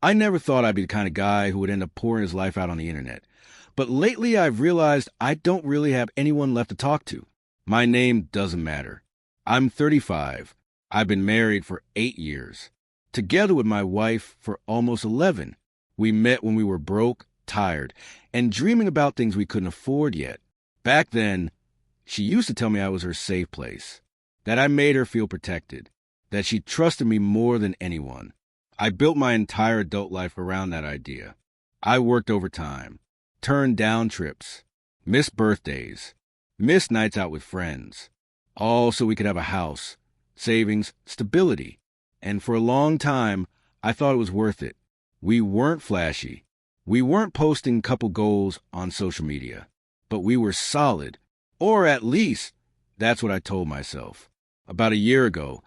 I never thought I'd be the kind of guy who would end up pouring his life out on the internet. But lately I've realized I don't really have anyone left to talk to. My name doesn't matter. I'm 35. I've been married for 8 years. Together with my wife for almost 11. We met when we were broke, tired, and dreaming about things we couldn't afford yet. Back then, she used to tell me I was her safe place, that I made her feel protected, that she trusted me more than anyone. I built my entire adult life around that idea. I worked overtime, turned down trips, missed birthdays, missed nights out with friends, all so we could have a house, savings, stability. And for a long time, I thought it was worth it. We weren't flashy. We weren't posting couple goals on social media. But we were solid. Or at least, that's what I told myself. About a year ago,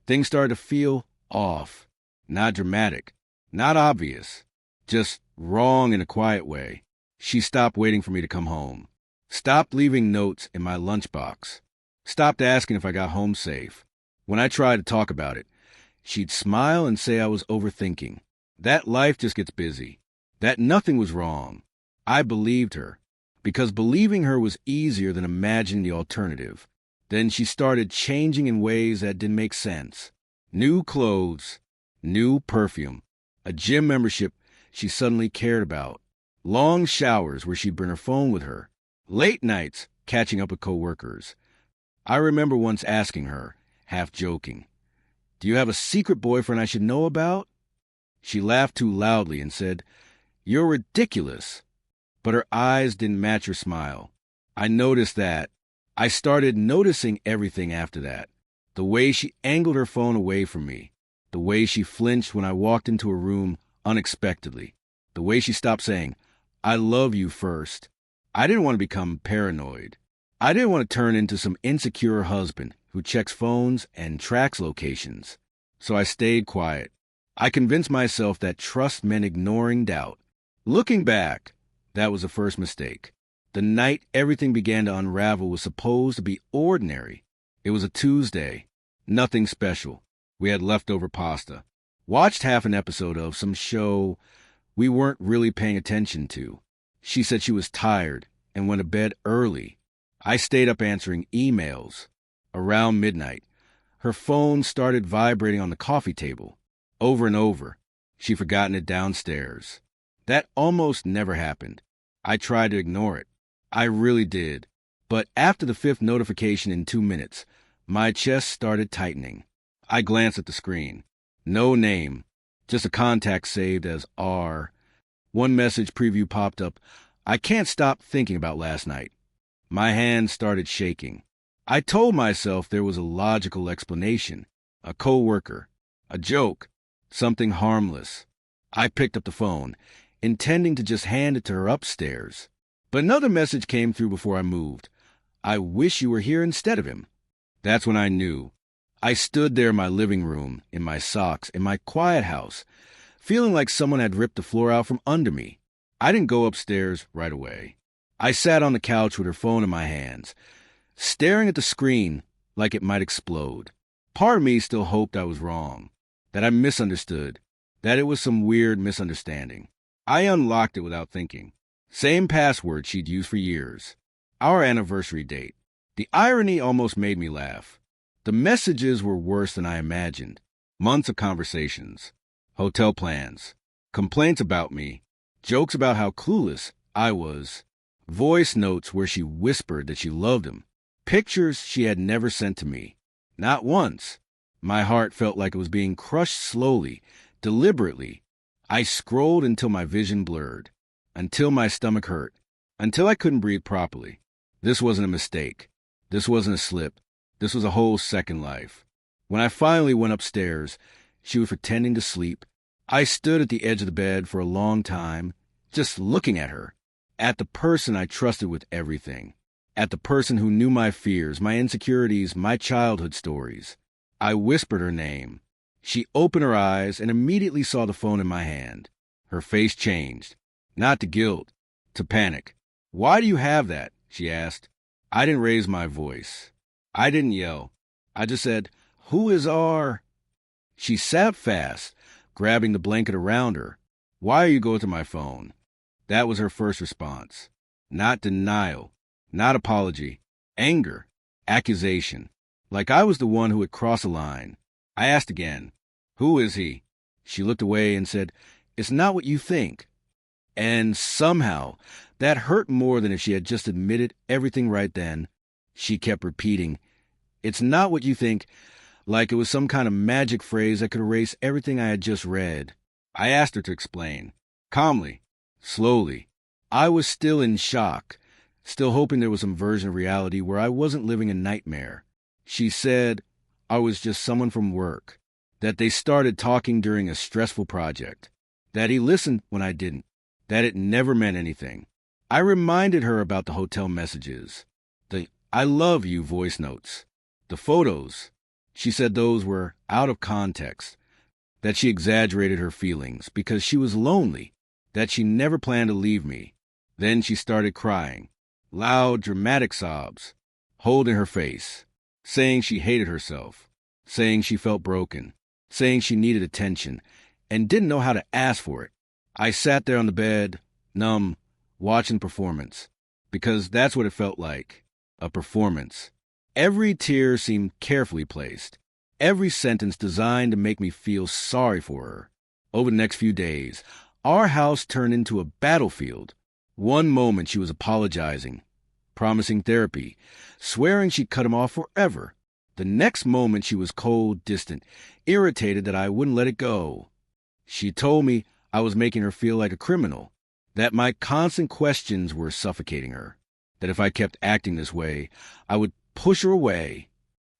things started to feel off. Not dramatic. Not obvious. Just wrong in a quiet way. She stopped waiting for me to come home. Stopped leaving notes in my lunchbox. Stopped asking if I got home safe. When I tried to talk about it, she'd smile and say I was overthinking. That life just gets busy. That nothing was wrong. I believed her. Because believing her was easier than imagining the alternative. Then she started changing in ways that didn't make sense. New clothes, new perfume, a gym membership she suddenly cared about, long showers where she'd bring her phone with her, late nights catching up with coworkers. I remember once asking her, half joking, "Do you have a secret boyfriend I should know about?" She laughed too loudly and said, "You're ridiculous." But her eyes didn't match her smile. I noticed that. I started noticing everything after that. The way she angled her phone away from me. The way she flinched when I walked into a room unexpectedly. The way she stopped saying, "I love you" first. I didn't want to become paranoid. I didn't want to turn into some insecure husband who checks phones and tracks locations. So I stayed quiet. I convinced myself that trust meant ignoring doubt. Looking back, that was the first mistake. The night everything began to unravel was supposed to be ordinary. It was a Tuesday. Nothing special. We had leftover pasta. Watched half an episode of some show we weren't really paying attention to. She said she was tired and went to bed early. I stayed up answering emails. Around midnight, her phone started vibrating on the coffee table. Over and over. She'd forgotten it downstairs. That almost never happened. I tried to ignore it. I really did. But after the 5th notification in 2 minutes, my chest started tightening. I glanced at the screen. No name. Just a contact saved as R. One message preview popped up. I can't stop thinking about last night. My hands started shaking. I told myself there was a logical explanation. A coworker. A joke. Something harmless. I picked up the phone, intending to just hand it to her upstairs. But another message came through before I moved. "I wish you were here instead of him." That's when I knew. I stood there in my living room, in my socks, in my quiet house, feeling like someone had ripped the floor out from under me. I didn't go upstairs right away. I sat on the couch with her phone in my hands, staring at the screen like it might explode. Part of me still hoped I was wrong, that I misunderstood, that it was some weird misunderstanding. I unlocked it without thinking. Same password she'd used for years. Our anniversary date. The irony almost made me laugh. The messages were worse than I imagined. Months of conversations. Hotel plans. Complaints about me. Jokes about how clueless I was. Voice notes where she whispered that she loved him. Pictures she had never sent to me. Not once. My heart felt like it was being crushed slowly, deliberately. I scrolled until my vision blurred. Until my stomach hurt. Until I couldn't breathe properly. This wasn't a mistake. This wasn't a slip. This was a whole second life. When I finally went upstairs, she was pretending to sleep. I stood at the edge of the bed for a long time, just looking at her. At the person I trusted with everything. At the person who knew my fears, my insecurities, my childhood stories. I whispered her name. She opened her eyes and immediately saw the phone in my hand. Her face changed. Not to guilt, to panic. "Why do you have that?" she asked. I didn't raise my voice. I didn't yell. I just said, "Who is R?" She sat fast, grabbing the blanket around her, Why are you going to my phone? That was her first response. Not denial, not apology, anger, accusation. Like I was the one who had crossed a line. I asked again, who is he? She looked away and said, it's not what you think. And somehow, that hurt more than if she had just admitted everything right then. She kept repeating, it's not what you think, like it was some kind of magic phrase that could erase everything I had just read. I asked her to explain. Calmly, slowly. I was still in shock, still hoping there was some version of reality where I wasn't living a nightmare. She said I was just someone from work, that they started talking during a stressful project, that he listened when I didn't, that it never meant anything. I reminded her about the hotel messages, the I love you voice notes, the photos. She said those were out of context, that she exaggerated her feelings because she was lonely, that she never planned to leave me. Then she started crying, loud, dramatic sobs, holding her face, saying she hated herself, saying she felt broken, saying she needed attention and didn't know how to ask for it. I sat there on the bed, numb, watching performance, because that's what it felt like, a performance. Every tear seemed carefully placed, every sentence designed to make me feel sorry for her. Over the next few days, our house turned into a battlefield. One moment she was apologizing, promising therapy, swearing she'd cut him off forever. The next moment she was cold, distant, irritated that I wouldn't let it go. She told me I was making her feel like a criminal, that my constant questions were suffocating her, that if I kept acting this way, I would push her away.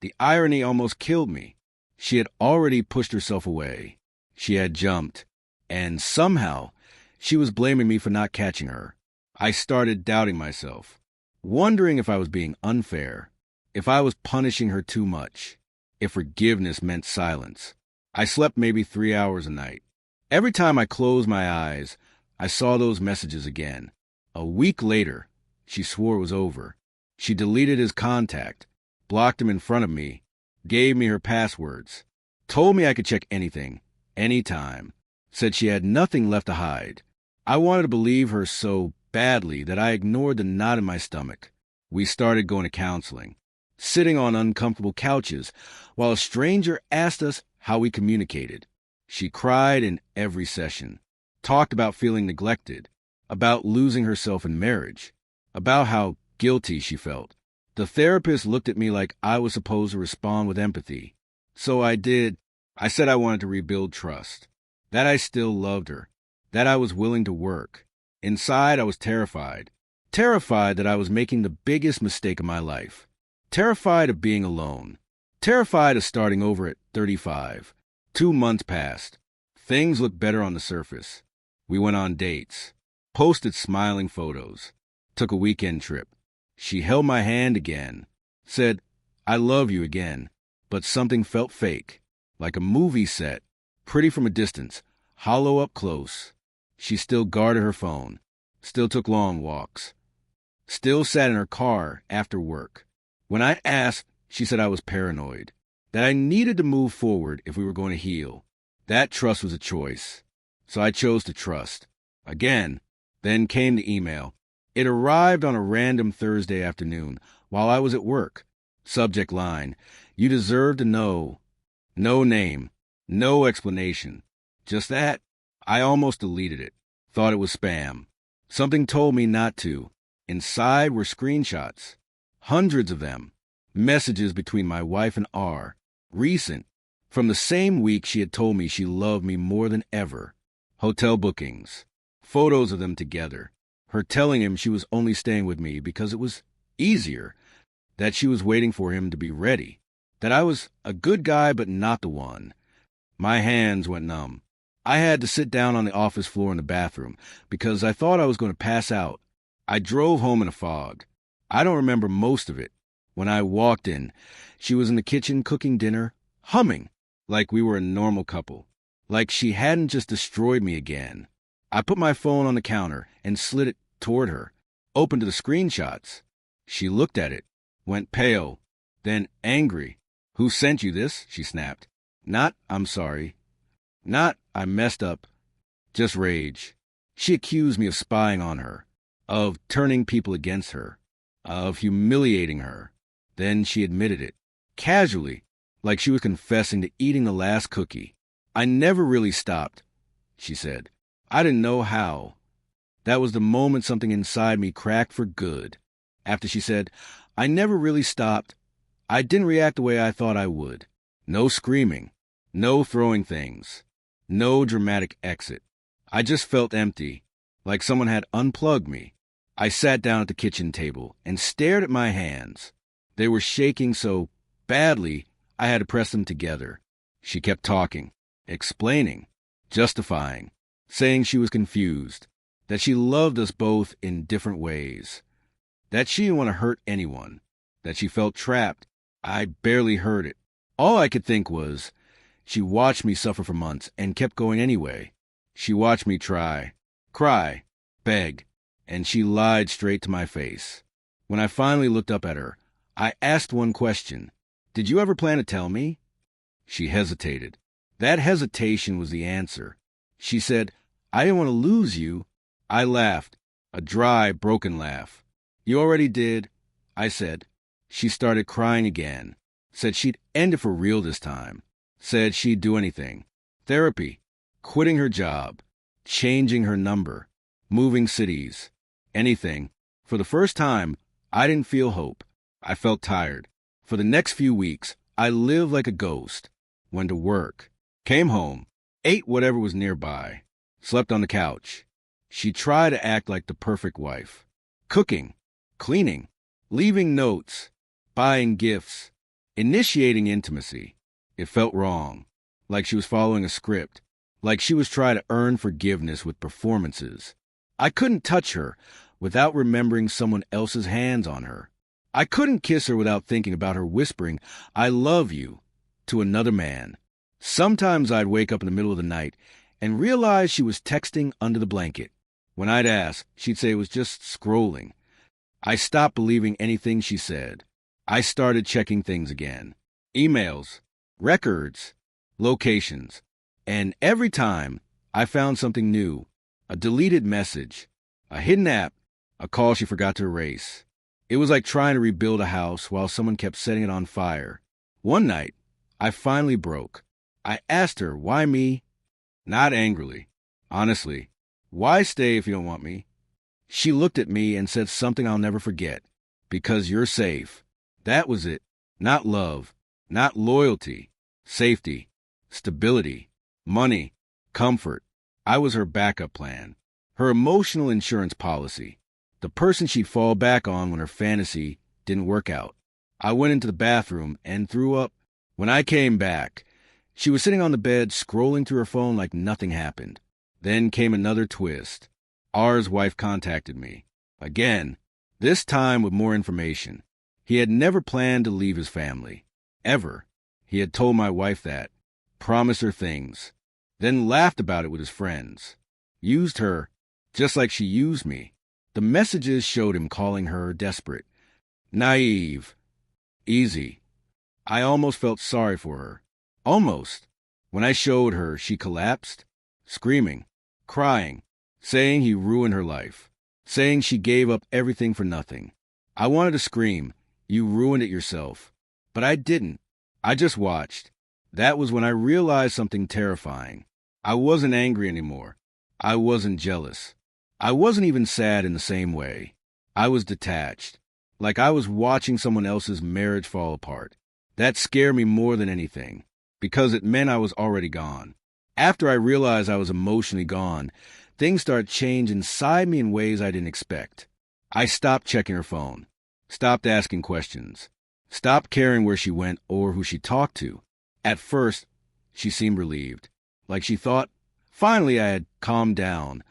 The irony almost killed me. She had already pushed herself away. She had jumped, and somehow she was blaming me for not catching her. I started doubting myself, wondering if I was being unfair, if I was punishing her too much, if forgiveness meant silence. I slept maybe 3 hours a night. Every time I closed my eyes, I saw those messages again. A week later, she swore it was over. She deleted his contact, blocked him in front of me, gave me her passwords, told me I could check anything, anytime, said she had nothing left to hide. I wanted to believe her so badly that I ignored the knot in my stomach. We started going to counseling, sitting on uncomfortable couches while a stranger asked us how we communicated. She cried in every session, talked about feeling neglected, about losing herself in marriage, about how guilty she felt. The therapist looked at me like I was supposed to respond with empathy. So I did. I said I wanted to rebuild trust, that I still loved her, that I was willing to work. Inside, I was terrified. Terrified that I was making the biggest mistake of my life. Terrified of being alone. Terrified of starting over at 35. 2 months passed. Things looked better on the surface. We went on dates, posted smiling photos, took a weekend trip. She held my hand again, said, I love you again, but something felt fake, like a movie set, pretty from a distance, hollow up close. She still guarded her phone, still took long walks, still sat in her car after work. When I asked, she said I was paranoid, that I needed to move forward if we were going to heal. That trust was a choice, so I chose to trust. Again, then came the email. It arrived on a random Thursday afternoon while I was at work. Subject line, you deserve to know. No name, no explanation. Just that. I almost deleted it, thought it was spam. Something told me not to. Inside were screenshots, hundreds of them, messages between my wife and R, recent, from the same week she had told me she loved me more than ever. Hotel bookings, photos of them together, her telling him she was only staying with me because it was easier, that she was waiting for him to be ready, that I was a good guy but not the one. My hands went numb. I had to sit down on the office floor in the bathroom because I thought I was going to pass out. I drove home in a fog. I don't remember most of it. When I walked in, she was in the kitchen cooking dinner, humming, like we were a normal couple, like she hadn't just destroyed me again. I put my phone on the counter and slid it toward her, opened to the screenshots. She looked at it, went pale, then angry. Who sent you this? She snapped. Not, I'm sorry. Not, I messed up. Just rage. She accused me of spying on her, of turning people against her, of humiliating her. Then she admitted it, casually, like she was confessing to eating the last cookie. I never really stopped, she said. I didn't know how. That was the moment something inside me cracked for good. After she said, I never really stopped, I didn't react the way I thought I would. No screaming, no throwing things, no dramatic exit. I just felt empty, like someone had unplugged me. I sat down at the kitchen table and stared at my hands. They were shaking so badly I had to press them together. She kept talking, explaining, justifying, saying she was confused, that she loved us both in different ways, that she didn't want to hurt anyone, that she felt trapped. I barely heard it. All I could think was, she watched me suffer for months and kept going anyway. She watched me try, cry, beg, and she lied straight to my face. When I finally looked up at her, I asked one question. Did you ever plan to tell me? She hesitated. That hesitation was the answer. She said, I didn't want to lose you. I laughed, a dry, broken laugh. You already did, I said. She started crying again, said she'd end it for real this time, said she'd do anything. Therapy, quitting her job, changing her number, moving cities, anything. For the first time, I didn't feel hope. I felt tired. For the next few weeks, I lived like a ghost. Went to work, came home, ate whatever was nearby, slept on the couch. She tried to act like the perfect wife. Cooking, cleaning, leaving notes, buying gifts, initiating intimacy. It felt wrong, like she was following a script, like she was trying to earn forgiveness with performances. I couldn't touch her without remembering someone else's hands on her. I couldn't kiss her without thinking about her whispering, I love you, to another man. Sometimes I'd wake up in the middle of the night and realize she was texting under the blanket. When I'd ask, she'd say it was just scrolling. I stopped believing anything she said. I started checking things again. Emails, records, locations. And every time I found something new, a deleted message, a hidden app, a call she forgot to erase. It was like trying to rebuild a house while someone kept setting it on fire. One night, I finally broke. I asked her, why me? Not angrily. Honestly, why stay if you don't want me? She looked at me and said something I'll never forget. Because you're safe. That was it. Not love, not loyalty, safety, stability, money, comfort. I was her backup plan, her emotional insurance policy, the person she'd fall back on when her fantasy didn't work out. I went into the bathroom and threw up. When I came back, she was sitting on the bed scrolling through her phone like nothing happened. Then came another twist. R's wife contacted me. Again, this time with more information. He had never planned to leave his family. Ever. He had told my wife that. Promised her things. Then laughed about it with his friends. Used her, just like she used me. The messages showed him calling her desperate. Naive. Easy. I almost felt sorry for her. Almost. When I showed her, she collapsed, screaming, crying, saying he ruined her life, saying she gave up everything for nothing. I wanted to scream, you ruined it yourself. But I didn't. I just watched. That was when I realized something terrifying. I wasn't angry anymore. I wasn't jealous. I wasn't even sad in the same way. I was detached, like I was watching someone else's marriage fall apart. That scared me more than anything, because it meant I was already gone. After I realized I was emotionally gone, things started to change inside me in ways I didn't expect. I stopped checking her phone, stopped asking questions, stopped caring where she went or who she talked to. At first, she seemed relieved, like she thought, finally I had calmed down.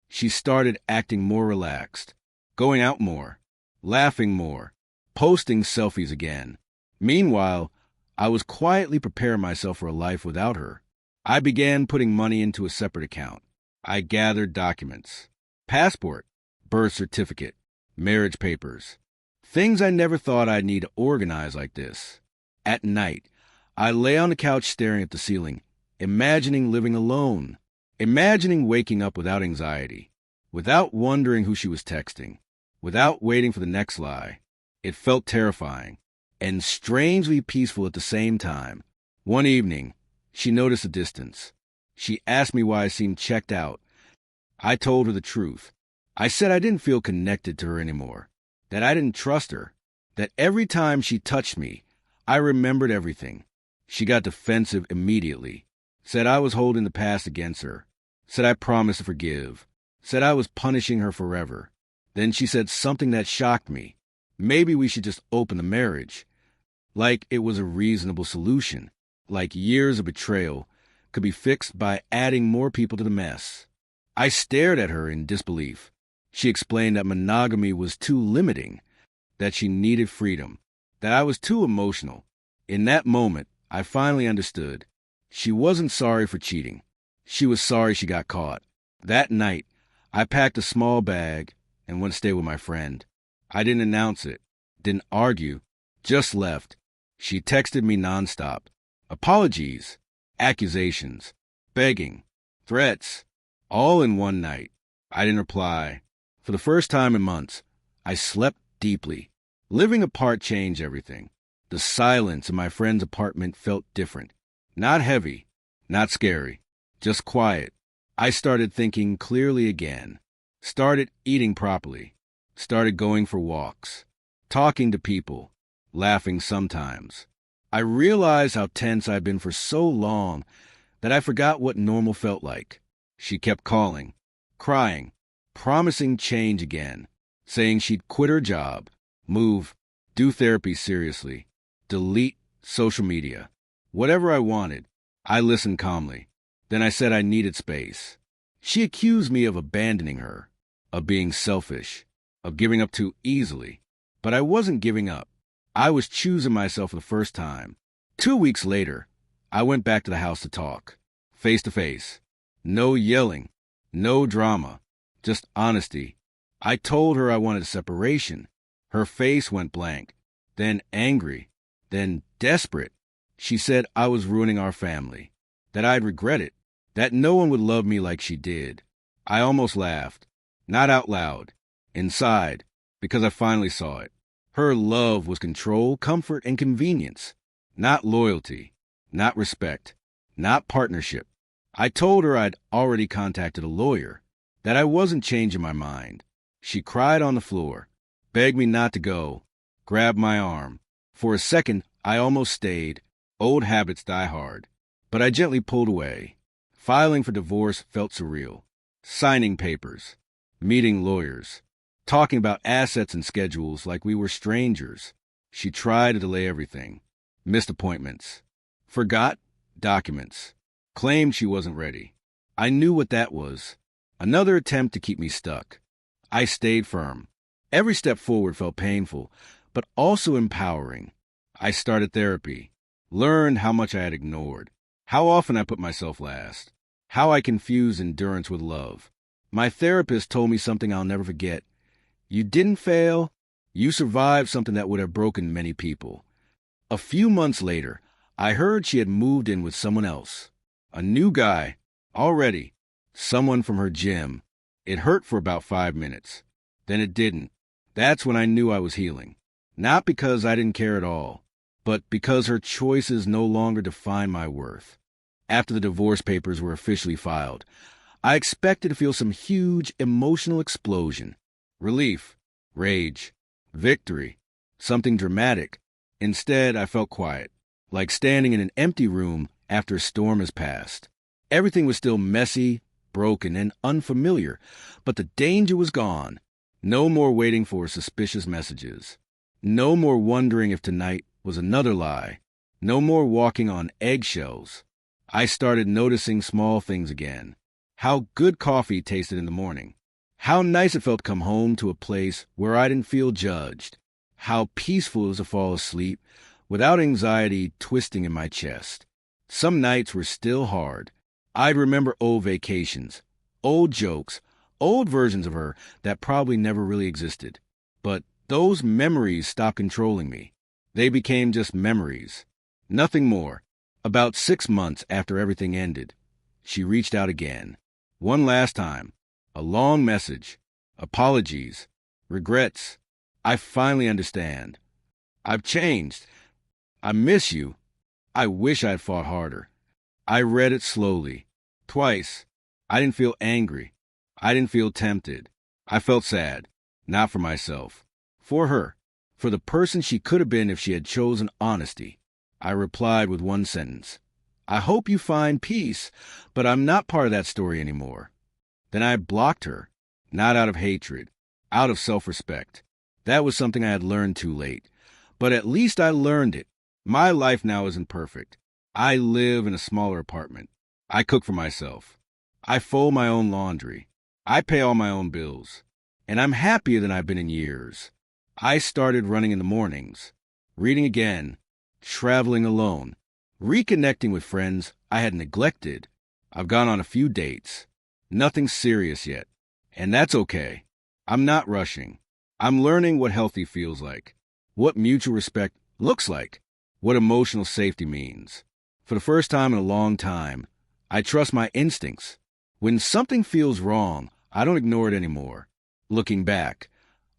She started acting more relaxed, going out more, laughing more, posting selfies again. Meanwhile, I was quietly preparing myself for a life without her. I began putting money into a separate account. I gathered documents, passport, birth certificate, marriage papers, things I never thought I'd need to organize like this. At night, I lay on the couch staring at the ceiling, imagining living alone, Imagining waking up without anxiety, without wondering who she was texting, without waiting for the next lie. It felt terrifying and strangely peaceful at the same time. One evening, she noticed a distance. She asked me why I seemed checked out. I told her the truth. I said I didn't feel connected to her anymore, that I didn't trust her, that every time she touched me, I remembered everything. She got defensive immediately, said I was holding the past against her, said I promised to forgive, said I was punishing her forever. Then she said something that shocked me. Maybe we should just open the marriage. Like it was a reasonable solution. Like years of betrayal could be fixed by adding more people to the mess. I stared at her in disbelief. She explained that monogamy was too limiting, that she needed freedom, that I was too emotional. In that moment, I finally understood. She wasn't sorry for cheating. She was sorry she got caught. That night, I packed a small bag and went to stay with my friend. I didn't announce it, didn't argue, just left. She texted me nonstop. Apologies, accusations, begging, threats, all in one night. I didn't reply. For the first time in months, I slept deeply. Living apart changed everything. The silence in my friend's apartment felt different. Not heavy, not scary, just quiet. I started thinking clearly again. Started eating properly. Started going for walks. Talking to people. Laughing sometimes. I realized how tense I'd been for so long that I forgot what normal felt like. She kept calling, crying, promising change again, saying she'd quit her job, move, do therapy seriously, delete social media. Whatever I wanted, I listened calmly. Then I said I needed space. She accused me of abandoning her, of being selfish, of giving up too easily. But I wasn't giving up. I was choosing myself for the first time. 2 weeks later, I went back to the house to talk, face to face. No yelling, no drama, just honesty. I told her I wanted a separation. Her face went blank, then angry, then desperate. She said I was ruining our family, that I'd regret it, that no one would love me like she did. I almost laughed, not out loud, inside, because I finally saw it. Her love was control, comfort, and convenience, not loyalty, not respect, not partnership. I told her I'd already contacted a lawyer, that I wasn't changing my mind. She cried on the floor, begged me not to go, grabbed my arm. For a second, I almost stayed. Old habits die hard. But I gently pulled away. Filing for divorce felt surreal. Signing papers, meeting lawyers, talking about assets and schedules like we were strangers. She tried to delay everything. Missed appointments. Forgot documents. Claimed she wasn't ready. I knew what that was. Another attempt to keep me stuck. I stayed firm. Every step forward felt painful, but also empowering. I started therapy. Learned how much I had ignored. How often I put myself last. How I confused endurance with love. My therapist told me something I'll never forget. You didn't fail. You survived something that would have broken many people. A few months later, I heard she had moved in with someone else. A new guy. Already. Someone from her gym. It hurt for about 5 minutes. Then it didn't. That's when I knew I was healing. Not because I didn't care at all, but because her choices no longer define my worth. After the divorce papers were officially filed, I expected to feel some huge emotional explosion. Relief, rage, victory, something dramatic. Instead, I felt quiet, like standing in an empty room after a storm has passed. Everything was still messy, broken, and unfamiliar, but the danger was gone. No more waiting for suspicious messages. No more wondering if tonight was another lie. No more walking on eggshells. I started noticing small things again. How good coffee tasted in the morning. How nice it felt to come home to a place where I didn't feel judged. How peaceful it was to fall asleep without anxiety twisting in my chest. Some nights were still hard. I'd remember old vacations, old jokes, old versions of her that probably never really existed. But those memories stopped controlling me. They became just memories. Nothing more. About 6 months after everything ended, she reached out again. One last time. A long message. Apologies. Regrets. I finally understand. I've changed. I miss you. I wish I'd fought harder. I read it slowly. Twice. I didn't feel angry. I didn't feel tempted. I felt sad. Not for myself. For her. For the person she could have been if she had chosen honesty. I replied with one sentence. I hope you find peace, but I'm not part of that story anymore. Then I blocked her. Not out of hatred. Out of self-respect. That was something I had learned too late. But at least I learned it. My life now isn't perfect. I live in a smaller apartment. I cook for myself. I fold my own laundry. I pay all my own bills. And I'm happier than I've been in years. I started running in the mornings, reading again, traveling alone, reconnecting with friends I had neglected. I've gone on a few dates. Nothing serious yet. And that's okay. I'm not rushing. I'm learning what healthy feels like, what mutual respect looks like, what emotional safety means. For the first time in a long time, I trust my instincts. When something feels wrong, I don't ignore it anymore. Looking back,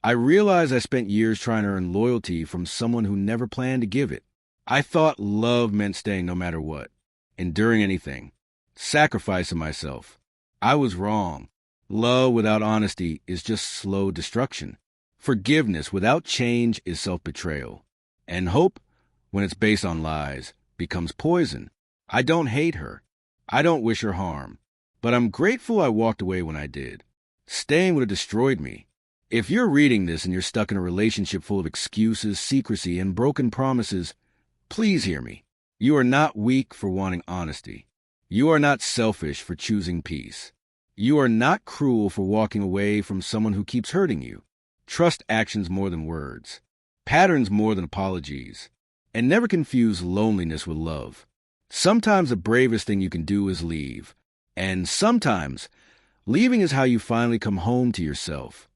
I realize I spent years trying to earn loyalty from someone who never planned to give it. I thought love meant staying no matter what, enduring anything, sacrificing myself. I was wrong. Love without honesty is just slow destruction. Forgiveness without change is self-betrayal. And hope, when it's based on lies, becomes poison. I don't hate her. I don't wish her harm. But I'm grateful I walked away when I did. Staying would have destroyed me. If you're reading this and you're stuck in a relationship full of excuses, secrecy, and broken promises, please hear me. You are not weak for wanting honesty. You are not selfish for choosing peace. You are not cruel for walking away from someone who keeps hurting you. Trust actions more than words, patterns more than apologies, and never confuse loneliness with love. Sometimes the bravest thing you can do is leave, and sometimes leaving is how you finally come home to yourself.